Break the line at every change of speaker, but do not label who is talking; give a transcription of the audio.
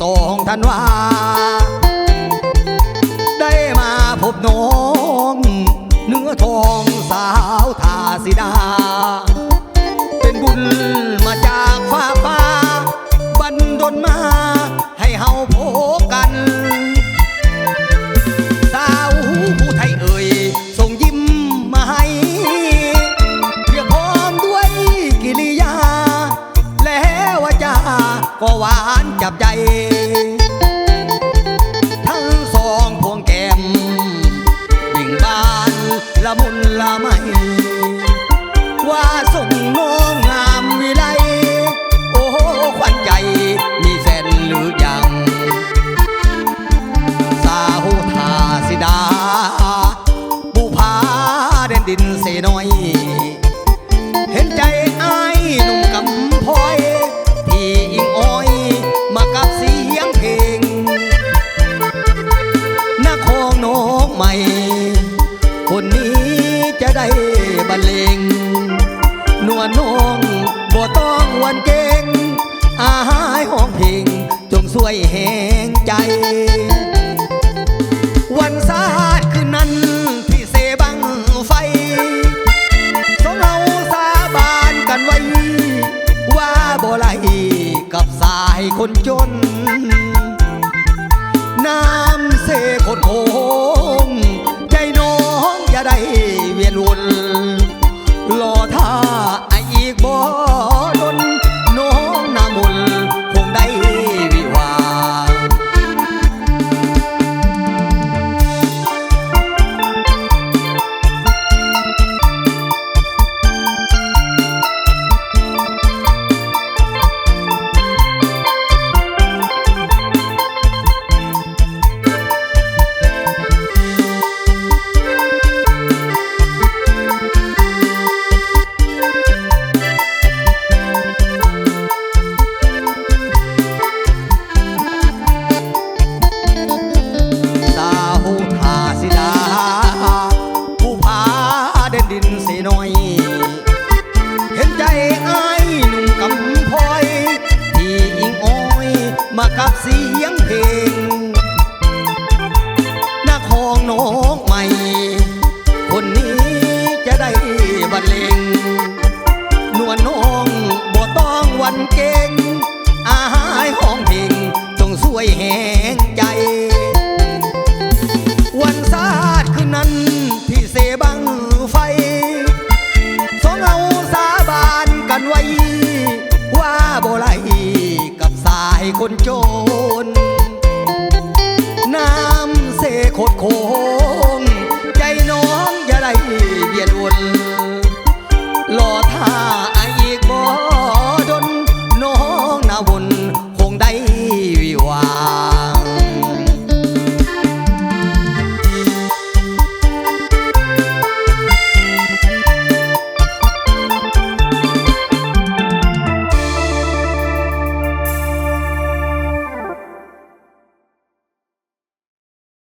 2 ธันวาได้มาพบน้องเนื้อทองสาวทาสิดาเป็นบุญมาจากฟ้าบันดลมาให้เฮาพบกันสาวผู้ไทยเอ่ยส่งยิ้มมาให้เรียกพร้อมด้วยกิริยาแล้ววาจาก็หวานจับใจทั้ง2 พวงแก้มบิ่งบานละมุนละไมว่าส่งน้องงามวิไลโอ้ขวัญใจมีแฟนหรือยังสาวทาสิดาบุพาเด่นดินเสน้อยเห็นใจอ้ายหนุ่มกำพร้อยที่อิงอ้อยมากับเสียงเพลงนักของน้องใหม่คนนี้จะได้บรรเลงนวลน้องบ่ต้องวันเก่งอาหายห้องเพลงจงสวยแหงใจวันศาสตร์คืนนั้นที่เสบังไฟสองเราสาบานกันไว้ว่าบ่ไหลกับสายคนจนน้ำเสคนโคงใจน้องอย่าได้เวียนวนรอท่าอีกบ่ดนน้องนามนคงได้วิวามากับเสียงเพลงนักของน้องใหม่คนนี้จะได้บรรเลงนวลน้องบ่ต้องวันเก่งอาหายห้องเพลงจงสวยแหงใจวันศาสตร์คืนนั้นที่เสบังไฟสองเอาสาบานกันไว้ว่าบ่ไหลกับสายคนจนน้ำเสโคตรโค